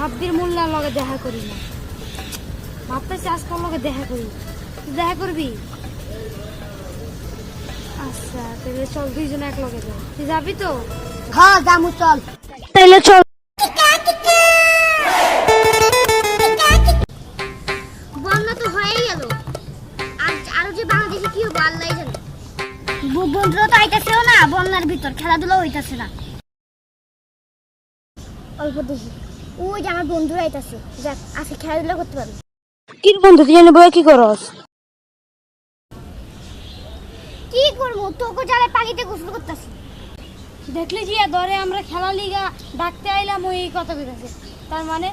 সাব্বির মোল্লার লগে দেখা করি না, ভাবতেছি আজকাল লগে দেখা করি। তুই দেখা করবি? আচ্ছা তাহলে চল দুইজন এক লগে যাই। তুই যাবি তো? হ্যাঁ জামু, চল। তাইলে চল। বন্যা তো হয়েই গেল, আরো যে বাংলাদেশে কি হবে আল্লাহ জানে। বন্ধুরা তো আইতাছেও না, বন্যার ভিতর খেলাধুলা হইতাছে না। অল্প দেখি ওই যে আমার বন্ধুরা আইতাছে, যাক আজকে খেলাধুলা করতে পারবো। কি বন্ধু তুই জানি বই কি করস? কি করবো, তোকে জালে পানিতে গোসল করতেছি। দেখলি জিয়া ধরে আমরা খেলা লিগা ডাকতে আইলাম, ওই কথা কইতাছে। তার মানে